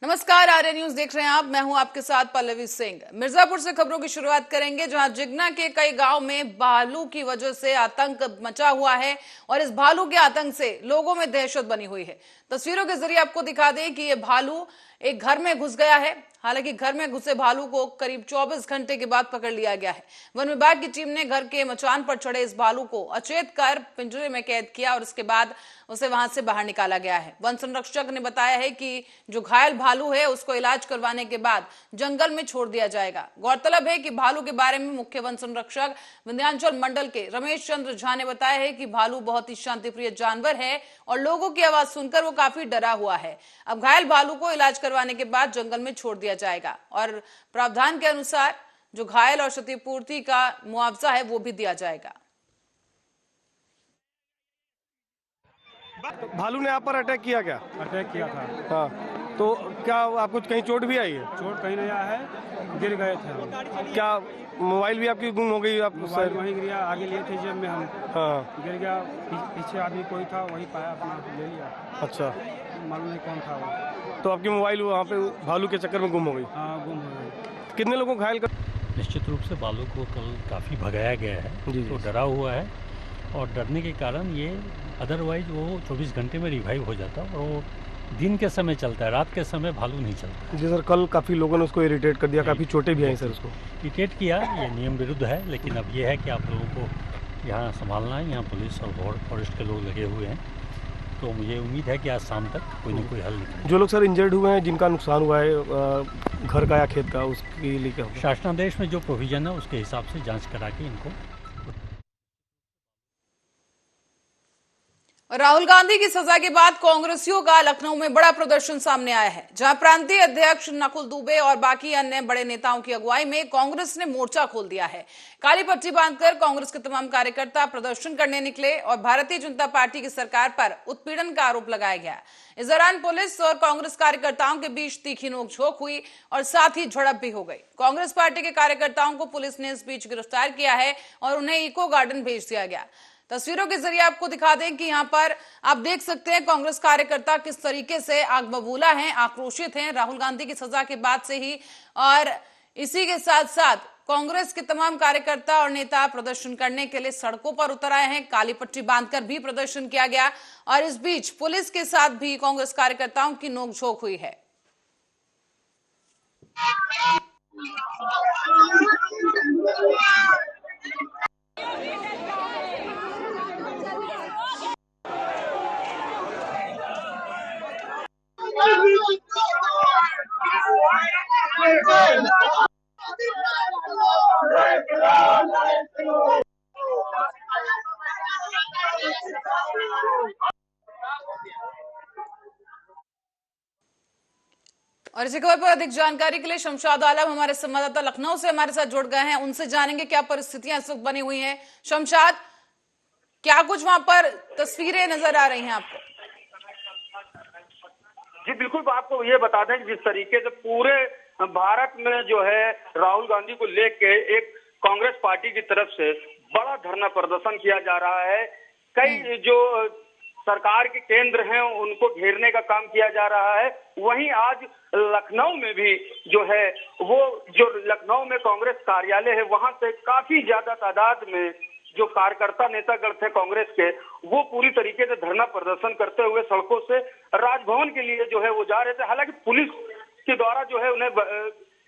नमस्कार, आर्य न्यूज देख रहे हैं आप। मैं हूं आपके साथ पल्लवी सिंह। मिर्जापुर से खबरों की शुरुआत करेंगे, जहां जिगना के कई गांव में भालू की वजह से आतंक मचा हुआ है और इस भालू के आतंक से लोगों में दहशत बनी हुई है। तस्वीरों के जरिए आपको दिखा दें कि ये भालू एक घर में घुस गया है। हालांकि घर में घुसे भालू को करीब 24 घंटे के बाद पकड़ लिया गया है। वन विभाग की टीम ने घर के मचान पर चढ़े इस भालू को अचेत कर पिंजरे में कैद किया और उसके बाद उसे वहां से बाहर निकाला गया है। वन संरक्षक ने बताया है कि जो घायल भालू है उसको इलाज करवाने के बाद जंगल में छोड़ दिया जाएगा। गौरतलब है कि भालू के बारे में मुख्य वन संरक्षक विंध्याचल मंडल के रमेश चंद्र झा ने बताया है कि भालू बहुत ही शांतिप्रिय जानवर है और लोगों की आवाज सुनकर वो काफी डरा हुआ है। अब घायल भालू को इलाज करवाने के बाद जंगल में छोड़ दिया जाएगा और प्रावधान के अनुसार जो घायल और क्षतिपूर्ति का मुआवजा है वो भी दिया जाएगा। भालू ने आप पर अटैक किया क्या? अटैक किया था। हाँ, तो क्या आपको कहीं चोट भी आई है? चोट कहीं नहीं आया है, गिर गए थे हम। क्या मोबाइल भी आपकी गुम हो गई? आप मोबाइल वहीं गिरा, आगे लिए थे जेब में हम। हाँ, गिर गया, पीछे आदमी कोई था वही पाया, अपना ले लिया। अच्छा, मालूम नहीं कौन था वो। तो आपकी मोबाइल वहाँ पे भालू के चक्कर में गुम हो गई? हाँ, गुम हो गई। कितने लोगों को घायल कर? निश्चित रूप से भालू को कल काफ़ी भगाया गया है। जी, तो डरा हुआ है और डरने के कारण ये अदरवाइज वो 24 घंटे में रिवाइव हो जाता है और वो दिन के समय चलता है, रात के समय भालू नहीं चलता। जी सर, कल काफ़ी लोगों ने उसको इरिटेट कर दिया, काफ़ी चोटें भी आई सर उसको। इरिटेट किया, ये नियम विरुद्ध है, लेकिन अब ये है कि आप लोगों को यहाँ संभालना है। यहाँ पुलिस और फॉरेस्ट के लोग लगे हुए हैं, तो मुझे उम्मीद है कि आज शाम तक कोई ना कोई हल निकले। जो लोग सर इंजर्ड हुए हैं, जिनका नुकसान हुआ है घर का या खेत का, उसके लिए क्या होगा? शासनादेश में जो प्रोविजन है उसके हिसाब से जाँच करा के इनको। राहुल गांधी की सजा के बाद कांग्रेसियों का लखनऊ में बड़ा प्रदर्शन सामने आया है, जहां प्रांतीय अध्यक्ष नकुल दुबे और बाकी अन्य बड़े नेताओं की अगुवाई में कांग्रेस ने मोर्चा खोल दिया है। काली पट्टी बांधकर कांग्रेस के तमाम कार्यकर्ता प्रदर्शन करने निकले और भारतीय जनता पार्टी की सरकार पर उत्पीड़न का आरोप लगाया गया। इस दौरान पुलिस और कांग्रेस कार्यकर्ताओं के बीच तीखी नोकझोंक हुई और साथ ही झड़प भी हो गई। कांग्रेस पार्टी के कार्यकर्ताओं को पुलिस ने इस बीच गिरफ्तार किया है और उन्हें इको गार्डन भेज दिया गया। तस्वीरों के जरिए आपको दिखा दें कि यहाँ पर आप देख सकते हैं कांग्रेस कार्यकर्ता किस तरीके से आग बबूला हैं, आक्रोशित हैं राहुल गांधी की सजा के बाद से ही। और इसी के साथ साथ कांग्रेस के तमाम कार्यकर्ता और नेता प्रदर्शन करने के लिए सड़कों पर उतर आए हैं। काली पट्टी बांधकर भी प्रदर्शन किया गया और इस बीच पुलिस के साथ भी कांग्रेस कार्यकर्ताओं की नोकझोंक हुई है। और इसी खबर पर अधिक जानकारी के लिए शमशाद आलम हमारे संवाददाता लखनऊ से हमारे साथ जुड़ गए हैं। उनसे जानेंगे क्या परिस्थितियां इस वक्त बनी हुई हैं। शमशाद, क्या कुछ वहां पर तस्वीरें नजर आ रही हैं आपको? जी बिल्कुल, आपको ये बता दें कि जिस तरीके से पूरे भारत में जो है राहुल गांधी को लेके एक कांग्रेस पार्टी की तरफ से बड़ा धरना प्रदर्शन किया जा रहा है। कई जो सरकार के केंद्र हैं उनको घेरने का काम किया जा रहा है। वहीं आज लखनऊ में भी जो है वो जो लखनऊ में कांग्रेस कार्यालय है वहां से काफी ज्यादा तादाद में जो कार्यकर्ता नेतागण थे कांग्रेस के, वो पूरी तरीके से धरना प्रदर्शन करते हुए सड़कों से राजभवन के लिए जो है वो जा रहे थे। हालांकि पुलिस के द्वारा जो है उन्हें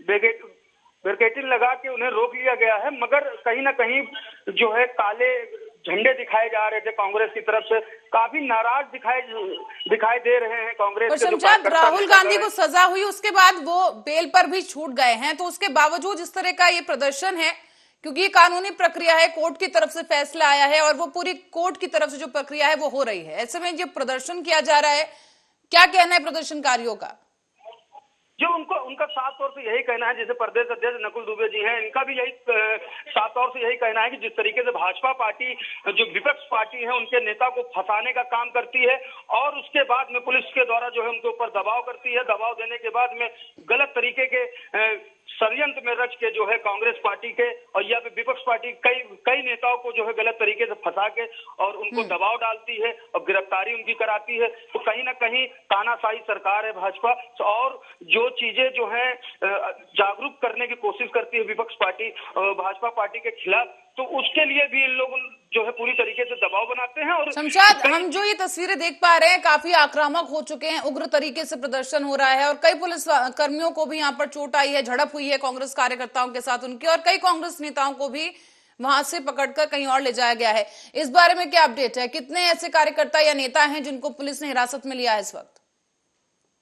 बैरिकेडिंग लगा के उन्हें रोक लिया गया है, मगर कहीं ना कहीं जो है काले झंडे दिखाए जा रहे थे कांग्रेस की तरफ से। काफी नाराज दिखाई दे रहे हैं कांग्रेस के। शमशाद, राहुल गांधी को सजा हुई उसके बाद वो बेल पर भी छूट गए हैं, तो उसके बावजूद इस तरह का ये प्रदर्शन है, क्योंकि ये कानूनी प्रक्रिया है, कोर्ट की तरफ से फैसला आया है और वो पूरी कोर्ट की तरफ से जो प्रक्रिया है वो हो रही है। ऐसे में जो प्रदर्शन किया जा रहा है, क्या कहना है प्रदर्शनकारियों का? जो उनका साफ तौर से यही कहना है, जैसे प्रदेश अध्यक्ष नकुल दुबे जी हैं, इनका भी यही साफ तौर से यही कहना है कि जिस तरीके से भाजपा पार्टी जो विपक्ष पार्टी है उनके नेता को फंसाने का काम करती है और उसके बाद में पुलिस के द्वारा जो है उनके ऊपर दबाव करती है। दबाव देने के बाद में गलत तरीके के षड्यंत्र में रच के जो है कांग्रेस पार्टी के और या फिर विपक्ष पार्टी कई नेताओं को जो है गलत तरीके से फंसा के और उनको दबाव डालती है और गिरफ्तारी उनकी कराती है। तो कहीं ना कहीं तानाशाही सरकार है भाजपा, और जो चीजें जो है जागरूक करने की कोशिश करती है विपक्ष पार्टी भाजपा पार्टी के खिलाफ, तो उसके लिए भी इन लोग जो है पूरी तरीके से दबाव बनाते हैं। और शमशाद, हम जो ये तस्वीरें देख पा रहे हैं काफी आक्रामक हो चुके हैं, उग्र तरीके से प्रदर्शन हो रहा है और कई पुलिस कर्मियों को भी यहाँ पर चोट आई है, झड़प हुई है कांग्रेस कार्यकर्ताओं के साथ उनके, और कई कांग्रेस नेताओं को भी वहां से पकड़कर कहीं और ले जाया गया है। इस बारे में क्या अपडेट है? कितने ऐसे कार्यकर्ता या नेता हैं जिनको पुलिस ने हिरासत में लिया है इस वक्त?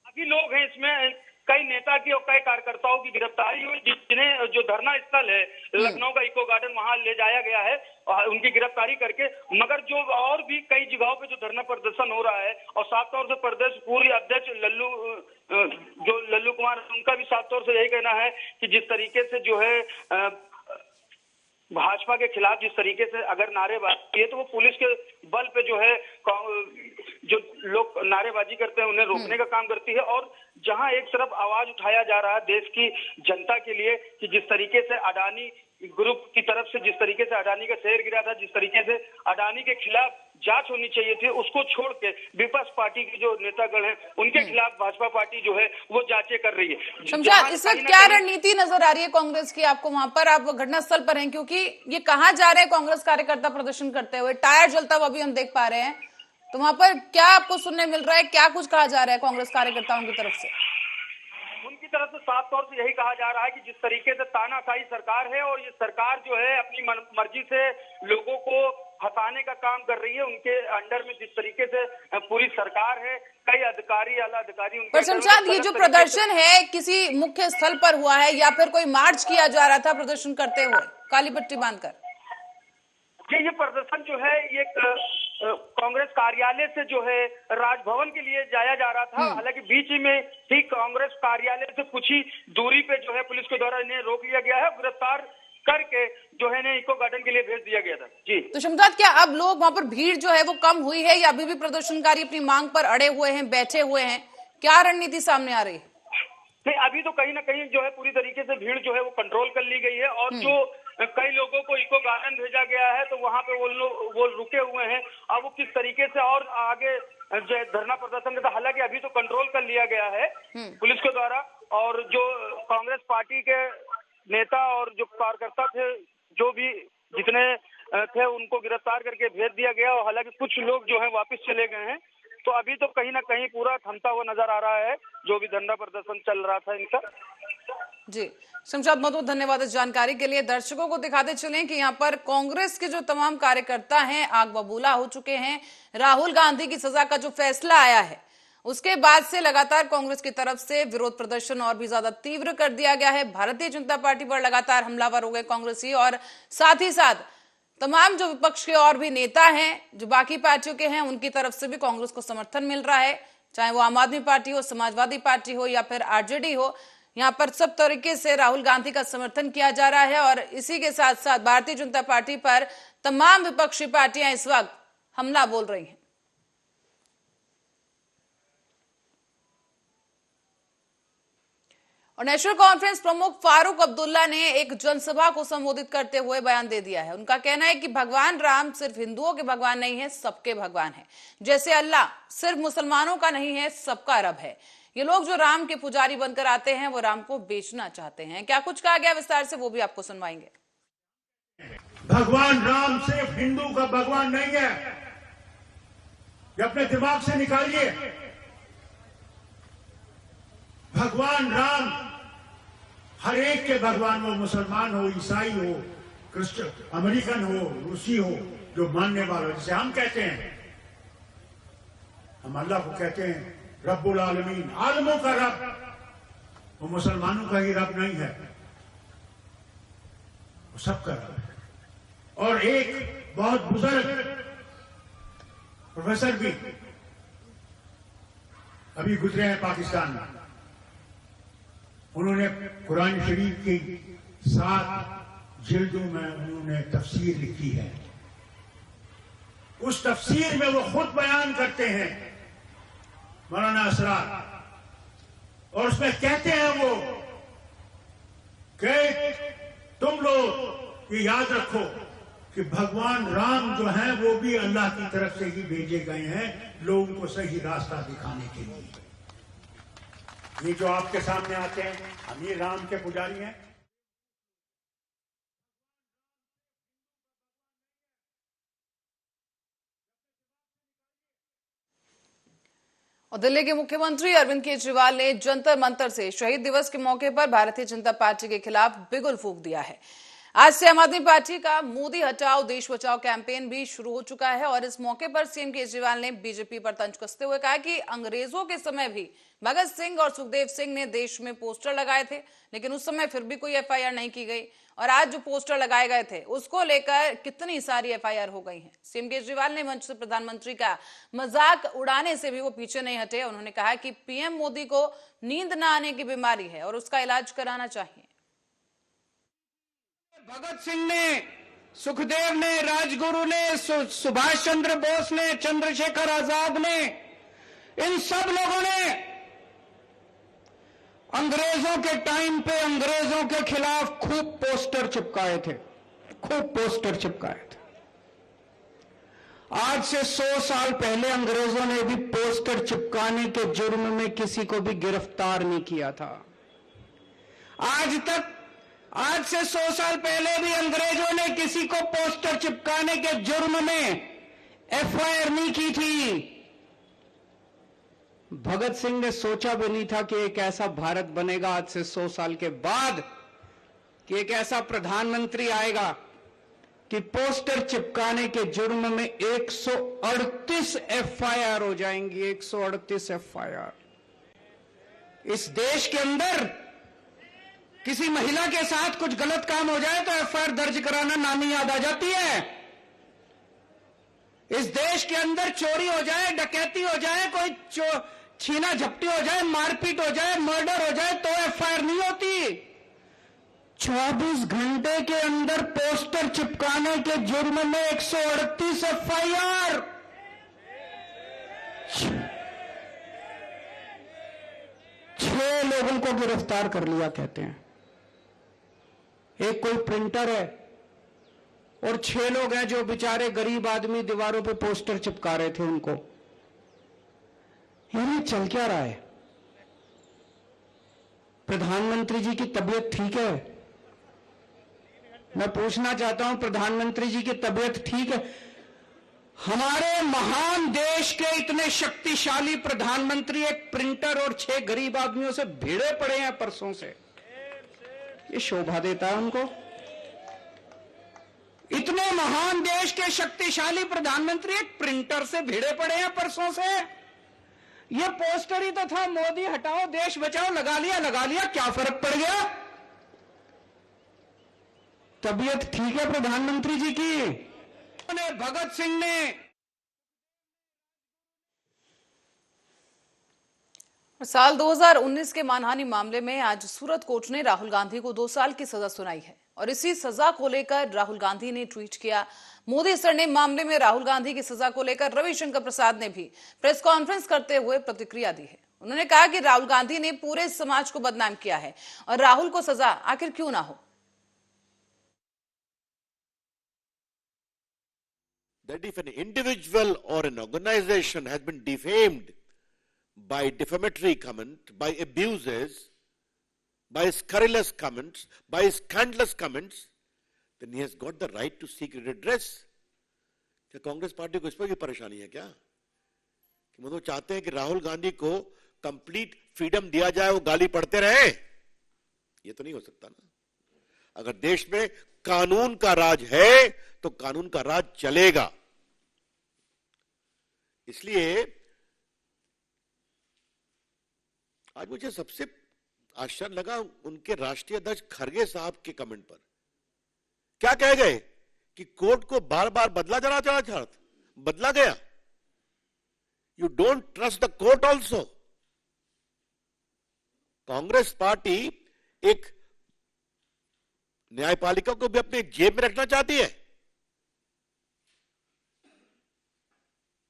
अभी लोग हैं इसमें, कई नेता की और कई कार्यकर्ताओं की गिरफ्तारी हुई, जिन्हें जो धरना स्थल है लखनऊ का इको गार्डन वहां ले जाया गया है उनकी गिरफ्तारी करके। मगर जो और भी कई जगहों पे जो धरना प्रदर्शन हो रहा है, और साफ तौर से प्रदेश पूर्व अध्यक्ष लल्लू कुमार, उनका भी साफ तौर से यही कहना है कि जिस तरीके से जो है भाजपा के खिलाफ जिस तरीके से अगर नारेबाजी है तो वो पुलिस के बल पे जो है जो लोग नारेबाजी करते हैं उन्हें रोकने का काम करती है। और जहां एक तरफ आवाज उठाया जा रहा है देश की जनता के लिए कि जिस तरीके से अडानी ग्रुप की तरफ से जिस तरीके से अडानी का शेयर गिरा था, जिस तरीके से अडानी के खिलाफ जांच होनी चाहिए थी, उसको छोड़ के विपक्ष पार्टी के जो नेतागण हैं उनके खिलाफ भाजपा पार्टी जो है वो जांचें कर रही है। शमशाद, इस वक्त क्या रणनीति नजर आ रही है कांग्रेस की आपको? वहां पर आप घटनास्थल पर हैं, क्योंकि ये कहा जा रहा है कांग्रेस कार्यकर्ता प्रदर्शन करते हुए टायर जलता हुआ भी हम देख पा रहे हैं, तो वहां पर क्या आपको सुनने मिल रहा है? क्या कुछ कहा जा रहा है कांग्रेस कार्यकर्ताओं की तरफ से? उनकी तरफ से साफ तौर से यही कहा जा रहा है कि जिस तरीके से तानाशाही सरकार है और ये सरकार जो है अपनी मर्जी से लोगों को फंसाने का काम कर रही है, उनके अंडर में जिस तरीके से पूरी सरकार है, कई अधिकारी आला अधिकारी उनके। पर शमशाद, ये जो प्रदर्शन है किसी मुख्य स्थल पर हुआ है या फिर कोई मार्च किया जा रहा था प्रदर्शन करते हुए काली पट्टी बांधकर? ये प्रदर्शन जो है ये कांग्रेस कार्यालय से जो है राजभवन के लिए जाया जा रहा था। हालांकि बीच में ठीक कांग्रेस कार्यालय से कुछ ही दूरी पे जो है पुलिस के द्वारा इन्हें रोक लिया गया है, गिरफ्तार करके जो है इन्हें इको गार्डन के लिए भेज दिया गया था। जी तो शमशाद, क्या अब लोग वहां पर भीड़ जो है वो कम हुई है या अभी भी प्रदर्शनकारी अपनी मांग पर अड़े हुए हैं, बैठे हुए हैं? क्या रणनीति सामने आ रही है? नहीं, अभी तो कहीं ना कहीं जो है पूरी तरीके से भीड़ जो है वो कंट्रोल कर ली गई है, और जो कई लोगों को इको गार्डन भेजा गया है तो वहां पे वो रुके हुए हैं। अब वो किस तरीके से और आगे जो धरना प्रदर्शन करता, हालांकि अभी तो कंट्रोल कर लिया गया है पुलिस के द्वारा, और जो कांग्रेस पार्टी के नेता और जो कार्यकर्ता थे जो भी जितने थे उनको गिरफ्तार करके भेज दिया गया, और हालांकि कुछ लोग जो है वापस चले गए हैं। तो अभी तो कहीं ना कहीं पूरा थमता हुआ नजर आ रहा है जो भी धरना प्रदर्शन चल रहा था इनका। जी शमशाद, बहुत बहुत धन्यवाद इस जानकारी के लिए। दर्शकों को दिखाते चलें कि यहाँ पर कांग्रेस के जो तमाम कार्यकर्ता हैं आग बबूला हो चुके हैं। राहुल गांधी की सजा का जो फैसला आया है उसके बाद से लगातार कांग्रेस की तरफ से विरोध प्रदर्शन और भी ज्यादा तीव्र कर दिया गया है। भारतीय जनता पार्टी पर लगातार हमलावर हो गए कांग्रेसी, और साथ ही साथ तमाम जो विपक्ष के और भी नेता हैं जो बाकी पार्टियों के हैं उनकी तरफ से भी कांग्रेस को समर्थन मिल रहा है, चाहे वो आम आदमी पार्टी हो, समाजवादी पार्टी हो या फिर आरजेडी हो। यहाँ पर सब तरीके से राहुल गांधी का समर्थन किया जा रहा है, और इसी के साथ साथ भारतीय जनता पार्टी पर तमाम विपक्षी पार्टियां इस वक्त हमला बोल रही हैं। और नेशनल कॉन्फ्रेंस प्रमुख फारूक अब्दुल्ला ने एक जनसभा को संबोधित करते हुए बयान दे दिया है। उनका कहना है कि भगवान राम सिर्फ हिंदुओं के भगवान नहीं है, सबके भगवान है। जैसे अल्लाह सिर्फ मुसलमानों का नहीं है, सबका रब है। ये लोग जो राम के पुजारी बनकर आते हैं वो राम को बेचना चाहते हैं। क्या कुछ कहा गया विस्तार से वो भी आपको सुनवाएंगे। भगवान राम सिर्फ हिंदू का भगवान नहीं है, ये अपने दिमाग से निकालिए। भगवान राम हर एक के भगवान हो, मुसलमान हो, ईसाई हो, क्रिश्चियन, अमेरिकन हो, रूसी हो, जो मानने वाला हो। जैसे हम कहते हैं, हम अल्लाह को कहते हैं रब्बुल आलमीन, आलमों का रब, वो मुसलमानों का ही रब नहीं है, वो सबका रब है। और एक बहुत बुजुर्ग प्रोफेसर भी अभी गुजरे हैं पाकिस्तान में, उन्होंने कुरान शरीफ की 7 जिल्दों में उन्होंने तफसीर लिखी है। उस तफसीर में वो खुद बयान करते हैं मौलाना असरार, और उसमें कहते हैं वो ये याद रखो कि भगवान राम जो हैं वो भी अल्लाह की तरफ से ही भेजे गए हैं लोगों को सही रास्ता दिखाने के लिए। ये जो आपके सामने आते हैं, हम ये राम के पुजारी हैं। और दिल्ली के मुख्यमंत्री अरविंद केजरीवाल ने जंतर मंतर से शहीद दिवस के मौके पर भारतीय जनता पार्टी के खिलाफ बिगुल फूंक दिया है। आज से आम आदमी पार्टी का मोदी हटाओ देश बचाओ कैंपेन भी शुरू हो चुका है और इस मौके पर सीएम केजरीवाल ने बीजेपी पर तंज कसते हुए कहा कि अंग्रेजों के समय भी भगत सिंह और सुखदेव सिंह ने देश में पोस्टर लगाए थे, लेकिन उस समय फिर भी कोई एफआईआर नहीं की गई और आज जो पोस्टर लगाए गए थे उसको लेकर कितनी सारी एफआईआर हो गई हैं। सीएम केजरीवाल ने मंच से प्रधानमंत्री का मजाक उड़ाने से भी वो पीछे नहीं हटे। उन्होंने कहा कि पीएम मोदी को नींद न आने की बीमारी है और उसका इलाज कराना चाहिए। भगत सिंह ने, सुखदेव ने, राजगुरु ने, सुभाष चंद्र बोस ने, चंद्रशेखर आजाद ने, इन सब लोगों ने अंग्रेजों के टाइम पे अंग्रेजों के खिलाफ खूब पोस्टर चिपकाए थे, खूब पोस्टर चिपकाए थे। आज से 100 साल पहले अंग्रेजों ने भी पोस्टर चिपकाने के जुर्म में किसी को भी गिरफ्तार नहीं किया था। आज से 100 साल पहले भी अंग्रेजों ने किसी को पोस्टर चिपकाने के जुर्म में एफआईआर नहीं की थी। भगत सिंह ने सोचा भी नहीं था कि एक ऐसा भारत बनेगा आज से 100 साल के बाद, कि एक ऐसा प्रधानमंत्री आएगा कि पोस्टर चिपकाने के जुर्म में 138 एफआईआर हो जाएंगी। 138 एफआईआर। इस देश के अंदर किसी महिला के साथ कुछ गलत काम हो जाए तो एफआईआर दर्ज कराना नानी याद आ जाती है। इस देश के अंदर चोरी हो जाए, डकैती हो जाए, कोई छीना झपटी हो जाए, मारपीट हो जाए, मर्डर हो जाए तो एफआईआर नहीं होती। 24 घंटे के अंदर पोस्टर चिपकाने के जुर्म में 138 एफआईआर। 6 लोगों को गिरफ्तार कर लिया कहते हैं। एक कोई प्रिंटर है और 6 लोग हैं जो बेचारे गरीब आदमी दीवारों पे पोस्टर चिपका रहे थे उनको। ये चल क्या रहा है? प्रधानमंत्री जी की तबीयत ठीक है? मैं पूछना चाहता हूं, प्रधानमंत्री जी की तबीयत ठीक है? हमारे महान देश के इतने शक्तिशाली प्रधानमंत्री एक प्रिंटर और 6 गरीब आदमियों से भिड़े पड़े हैं परसों से। ये शोभा देता है उनको? इतने महान देश के शक्तिशाली प्रधानमंत्री एक प्रिंटर से भिड़े पड़े हैं परसों से। ये पोस्टर ही तो था, मोदी हटाओ देश बचाओ, लगा लिया, क्या फर्क पड़ गया? तबीयत ठीक है प्रधानमंत्री जी की? भगत सिंह ने साल 2019 के मानहानि मामले में आज सूरत कोर्ट ने राहुल गांधी को 2 साल की सजा सुनाई है और इसी सजा को लेकर राहुल गांधी ने ट्वीट किया। मोदी सरनेम मामले में राहुल गांधी की सजा को लेकर रविशंकर प्रसाद ने भी प्रेस कॉन्फ्रेंस करते हुए प्रतिक्रिया दी है। उन्होंने कहा कि राहुल गांधी ने पूरे समाज को बदनाम किया है और राहुल को सजा आखिर क्यों ना हो। That if an individual or an organization has been defamed by defamatory comment, by abuses, by scurrilous comments, by scandalous comments, then he has got the right to seek redress. क्या कांग्रेस पार्टी को इस पर भी परेशानी है क्या कि मतलब चाहते हैं कि राहुल गांधी को कंप्लीट फ्रीडम दिया जाए, वो गाली पढ़ते रहे? ये तो नहीं हो सकता ना। अगर देश में कानून का राज है तो कानून का राज चलेगा। इसलिए आज मुझे सबसे आश्चर्य लगा उनके राष्ट्रीय अध्यक्ष खरगे साहब के कमेंट पर। क्या कह गए कि कोर्ट को बार बार बदला बदला गया। You don't trust the court also. Congress party एक न्यायपालिका को भी अपने जेब में रखना चाहती है।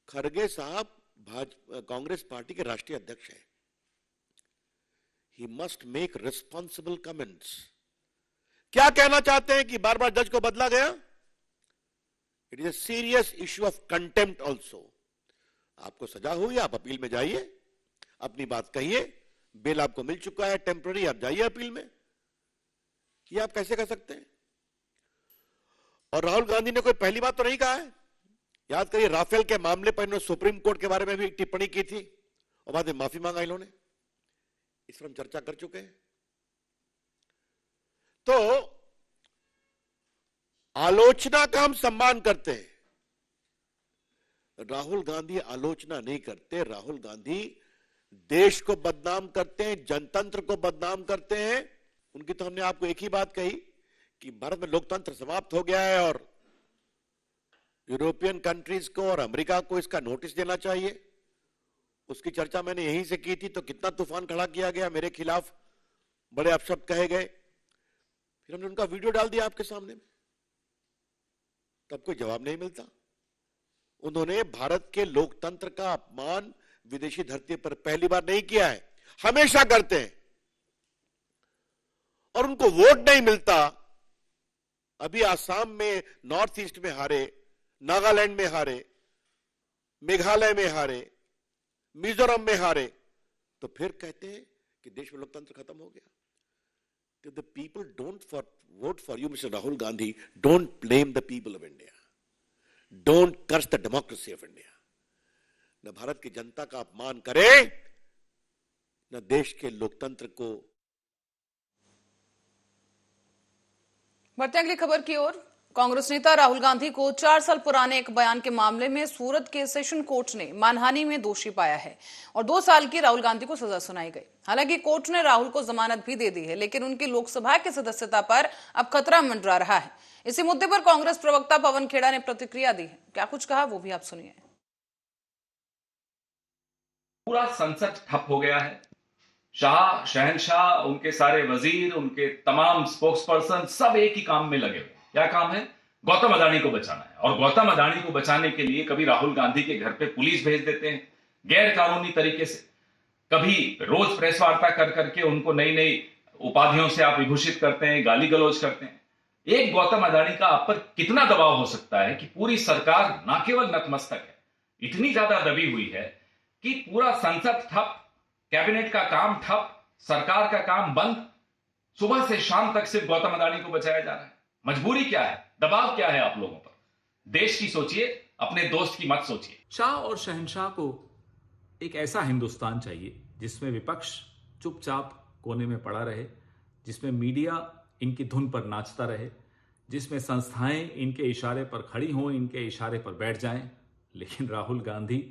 खरगे साहब कांग्रेस पार्टी के राष्ट्रीय अध्यक्ष हैं। He must make responsible comments. क्या कहना चाहते हैं कि बार बार जज को बदला गया? It is a serious issue of contempt also. आपको सजा हुई, आप अपील में जाइए, अपनी बात कहिए, बेल आपको मिल चुका है टेम्पररी, आप जाइए अपील में। ये आप कैसे कर सकते हैं? और राहुल गांधी ने कोई पहली बात तो नहीं कहा है। याद करिए, राफेल के मामले पर इन्होंने सुप्रीम कोर्ट के बारे में भी एक टिप्पणी की थी और बाद में माफी मांगा इन्होंने। इस पर हम चर्चा कर चुके हैं। तो आलोचना का हम सम्मान करते हैं, राहुल गांधी आलोचना नहीं करते। राहुल गांधी देश को बदनाम करते हैं, जनतंत्र को बदनाम करते हैं। उनकी तो हमने आपको एक ही बात कही कि भारत में लोकतंत्र समाप्त हो गया है और यूरोपियन कंट्रीज को और अमेरिका को इसका नोटिस देना चाहिए। उसकी चर्चा मैंने यहीं से की थी, तो कितना तूफान खड़ा किया गया, मेरे खिलाफ बड़े अपशब्द कहे गए। फिर हमने उनका वीडियो डाल दिया आपके सामने में, तब कोई जवाब नहीं मिलता। उन्होंने भारत के लोकतंत्र का अपमान विदेशी धरती पर पहली बार नहीं किया है, हमेशा करते हैं। और उनको वोट नहीं मिलता। अभी आसाम में, नॉर्थ ईस्ट में हारे, नागालैंड में हारे, मेघालय में हारे, मिजोरम में हारे, तो फिर कहते हैं कि देश में लोकतंत्र खत्म हो गया। तो the people don't vote for you, mister Rahul Gandhi. Don't blame the people of India, don't curse the democracy of India. न भारत की जनता का अपमान करे, न देश के लोकतंत्र को। बढ़ते हैं अगली खबर की ओर। कांग्रेस नेता राहुल गांधी को 4 साल पुराने एक बयान के मामले में सूरत के सेशन कोर्ट ने मानहानि में दोषी पाया है और 2 साल की राहुल गांधी को सजा सुनाई गई। हालांकि कोर्ट ने राहुल को जमानत भी दे दी है, लेकिन उनकी लोकसभा की सदस्यता पर अब खतरा मंडरा रहा है। इसी मुद्दे पर कांग्रेस प्रवक्ता पवन खेड़ा ने प्रतिक्रिया दी है। क्या कुछ कहा वो भी आप सुनिए। पूरा संसद ठप हो गया है। शाह, शहनशाह, उनके सारे वजीर, उनके तमाम स्पोक्स पर्सन सब एक ही काम में लगे हुए। क्या काम है? गौतम अडानी को बचाना है। और गौतम अडानी को बचाने के लिए कभी राहुल गांधी के घर पे पुलिस भेज देते हैं गैर कानूनी तरीके से, कभी रोज प्रेस वार्ता कर करके उनको नई नई उपाधियों से आप विभूषित करते हैं, गाली गलौज करते हैं। एक गौतम अडानी का आप पर कितना दबाव हो सकता है कि पूरी सरकार ना केवल नतमस्तक है, इतनी ज्यादा दबी हुई है कि पूरा संसद ठप, कैबिनेट का काम ठप, सरकार का काम बंद, सुबह से शाम तक सिर्फ गौतम अडानी को बचाया जा रहा है। मजबूरी क्या है? दबाव क्या है आप लोगों पर? देश की सोचिए, अपने दोस्त की मत सोचिए। शाह और शहनशाह को एक ऐसा हिंदुस्तान चाहिए जिसमें विपक्ष चुपचाप कोने में पड़ा रहे, जिसमें मीडिया इनकी धुन पर नाचता रहे, जिसमें संस्थाएं इनके इशारे पर खड़ी हों, इनके इशारे पर बैठ जाएं। लेकिन राहुल गांधी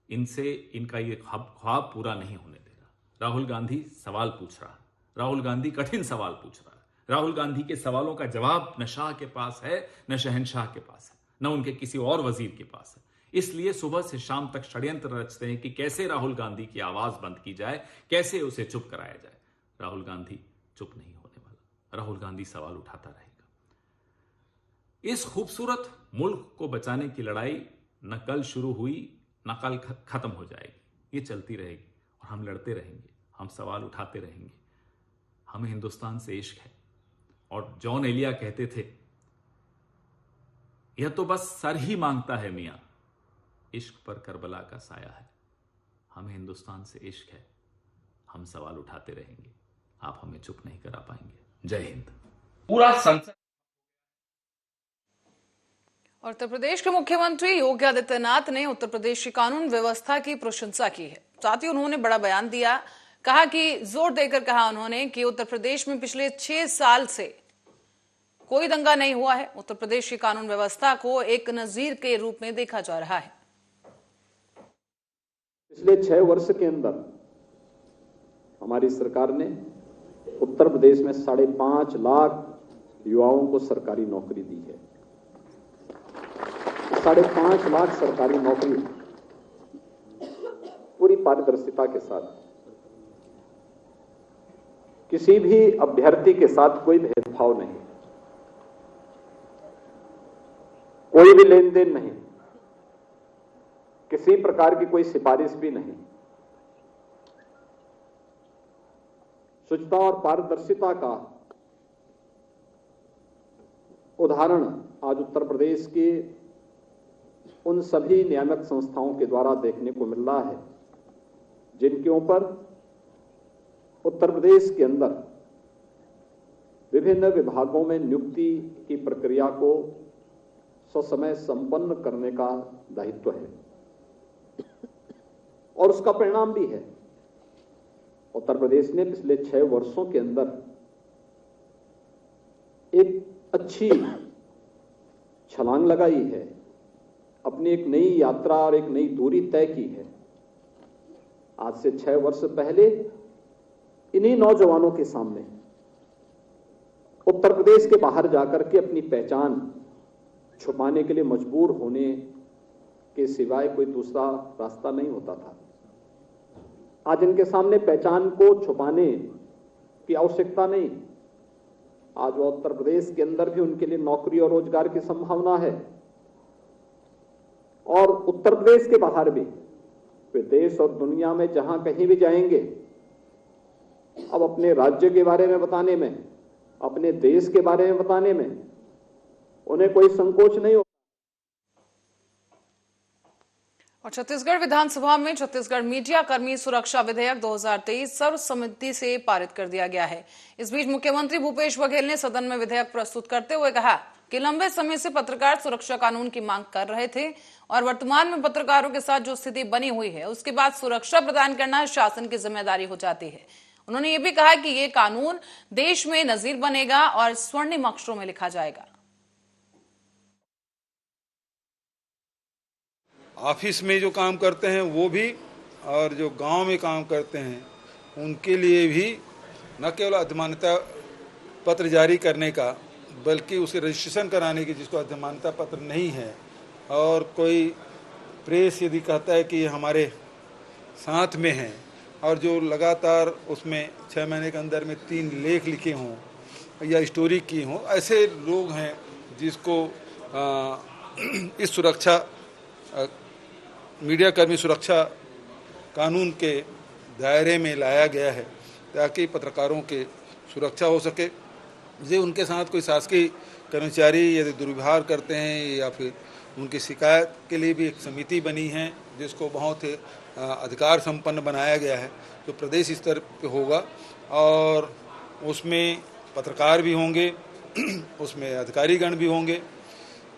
इनसे इनका ये ख्वाब पूरा नहीं होने दे रहा। राहुल गांधी सवाल पूछ रहा, राहुल गांधी कठिन सवाल पूछ रहा है। राहुल गांधी के सवालों का जवाब न शाह के पास है, न शहनशाह के पास है, न उनके किसी और वजीर के पास है। इसलिए सुबह से शाम तक षड्यंत्र रचते हैं कि कैसे राहुल गांधी की आवाज बंद की जाए, कैसे उसे चुप कराया जाए। राहुल गांधी चुप नहीं होने वाला, राहुल गांधी सवाल उठाता रहेगा। इस खूबसूरत मुल्क को बचाने की लड़ाई न कल शुरू हुई, न कल खत्म हो जाएगी। ये चलती रहेगी और हम लड़ते रहेंगे, हम सवाल उठाते रहेंगे। हमें हिंदुस्तान से इश्क है। और जॉन एलिया कहते थे, यह तो बस सर ही मांगता है मियां, इश्क पर करबला का साया है। हमें हिंदुस्तान से इश्क है, हम सवाल उठाते रहेंगे, आप हमें चुप नहीं करा पाएंगे। जय हिंद। पूरा संसद। और उत्तर प्रदेश के मुख्यमंत्री योगी आदित्यनाथ ने उत्तर प्रदेश की कानून व्यवस्था की प्रशंसा की है। साथ ही उन्होंने बड़ा बयान दिया, कहा कि जोर देकर कहा उन्होंने कि उत्तर प्रदेश में पिछले 6 साल से कोई दंगा नहीं हुआ है। उत्तर प्रदेश की कानून व्यवस्था को एक नजीर के रूप में देखा जा रहा है। पिछले 6 वर्ष के अंदर हमारी सरकार ने उत्तर प्रदेश में 5.5 लाख युवाओं को सरकारी नौकरी दी है। 5.5 लाख सरकारी नौकरी पूरी पारदर्शिता के साथ, किसी भी अभ्यर्थी के साथ कोई भेदभाव नहीं, कोई भी लेन देन नहीं, किसी प्रकार की कोई सिफारिश भी नहीं। शुचिता और पारदर्शिता का उदाहरण आज उत्तर प्रदेश के उन सभी नियामक संस्थाओं के द्वारा देखने को मिल रहा है जिनके ऊपर उत्तर प्रदेश के अंदर विभिन्न विभागों में नियुक्ति की प्रक्रिया को ससमय संपन्न करने का दायित्व है और उसका परिणाम भी है। उत्तर प्रदेश ने पिछले 6 वर्षों के अंदर एक अच्छी छलांग लगाई है, अपनी एक नई यात्रा और एक नई दूरी तय की है। आज से 6 वर्ष पहले इन्हीं नौजवानों के सामने उत्तर प्रदेश के बाहर जाकर के अपनी पहचान छुपाने के लिए मजबूर होने के सिवाय कोई दूसरा रास्ता नहीं होता था। आज इनके सामने पहचान को छुपाने की आवश्यकता नहीं। आज वो उत्तर प्रदेश के अंदर भी उनके लिए नौकरी और रोजगार की संभावना है और उत्तर प्रदेश के बाहर भी वे देश और दुनिया में जहां कहीं भी जाएंगे अब अपने राज्य के बारे में बताने में, अपने देश के बारे में बताने में उन्हें कोई संकोच नहीं होगा। और छत्तीसगढ़ विधानसभा में छत्तीसगढ़ मीडिया कर्मी सुरक्षा विधेयक 2023 सर्वसम्मति से पारित कर दिया गया है। इस बीच मुख्यमंत्री भूपेश बघेल ने सदन में विधेयक प्रस्तुत करते हुए कहा कि लंबे समय से पत्रकार सुरक्षा कानून की मांग कर रहे थे और वर्तमान में पत्रकारों के साथ जो स्थिति बनी हुई है उसके बाद सुरक्षा प्रदान करना शासन की जिम्मेदारी हो जाती है। उन्होंने ये भी कहा कि ये कानून देश में नजीर बनेगा और स्वर्णिम अक्षरों में लिखा जाएगा। ऑफिस में जो काम करते हैं वो भी और जो गांव में काम करते हैं उनके लिए भी न केवल अधमान्यता पत्र जारी करने का बल्कि उसे रजिस्ट्रेशन कराने की, जिसको अधमान्यता पत्र नहीं है, और कोई प्रेस यदि कहता है कि हमारे साथ में है और जो लगातार उसमें 6 महीने के अंदर में 3 लेख लिखे हों या स्टोरी की हों, ऐसे लोग हैं जिसको इस सुरक्षा मीडिया कर्मी सुरक्षा कानून के दायरे में लाया गया है ताकि पत्रकारों के सुरक्षा हो सके। जे उनके साथ कोई शासकीय कर्मचारी यदि दुर्व्यवहार करते हैं या फिर उनकी शिकायत के लिए भी एक समिति बनी है जिसको बहुत अधिकार संपन्न बनाया गया है, जो प्रदेश स्तर पे होगा और उसमें पत्रकार भी होंगे, उसमें अधिकारीगण भी होंगे।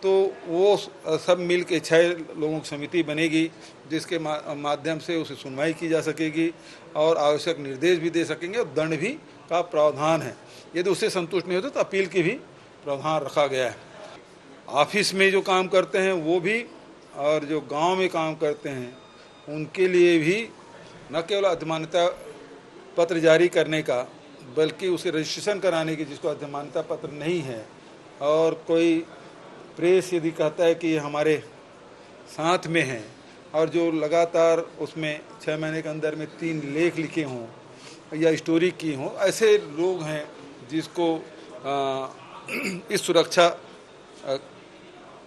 तो वो सब मिल के 6 लोगों की समिति बनेगी जिसके माध्यम से उसे सुनवाई की जा सकेगी और आवश्यक निर्देश भी दे सकेंगे और दंड भी का प्रावधान है। यदि उससे संतुष्ट नहीं होते तो अपील की भी प्रावधान रखा गया है। ऑफिस में जो काम करते हैं वो भी और जो गांव में काम करते हैं उनके लिए भी न केवल अधमान्यता पत्र जारी करने का बल्कि उसे रजिस्ट्रेशन कराने की, जिसको अधमान्यता पत्र नहीं है, और कोई प्रेस यदि कहता है कि हमारे साथ में है और जो लगातार उसमें 6 महीने के अंदर में 3 लेख लिखे हों या स्टोरी की हों, ऐसे लोग हैं जिसको इस सुरक्षा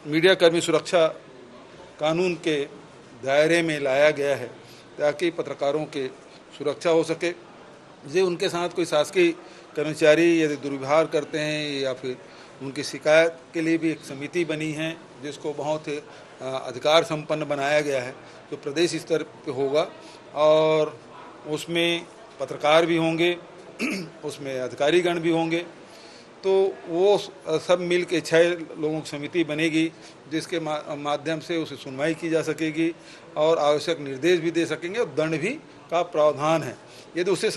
मीडिया कर्मी सुरक्षा कानून के दायरे में लाया गया है ताकि पत्रकारों के सुरक्षा हो सके। जे उनके साथ कोई शासकीय कर्मचारी यदि दुर्व्यवहार करते हैं या फिर उनकी शिकायत के लिए भी एक समिति बनी है जिसको बहुत अधिकार संपन्न बनाया गया है, जो प्रदेश स्तर पे होगा और उसमें पत्रकार भी होंगे, उसमें अधिकारीगण भी होंगे। तो वो सब मिल के 6 लोगों की समिति बनेगी जिसके माध्यम से उसे सुनवाई की जा सकेगी और आवश्यक निर्देश भी दे सकेंगे और दंड भी का प्रावधान है। यदि उससे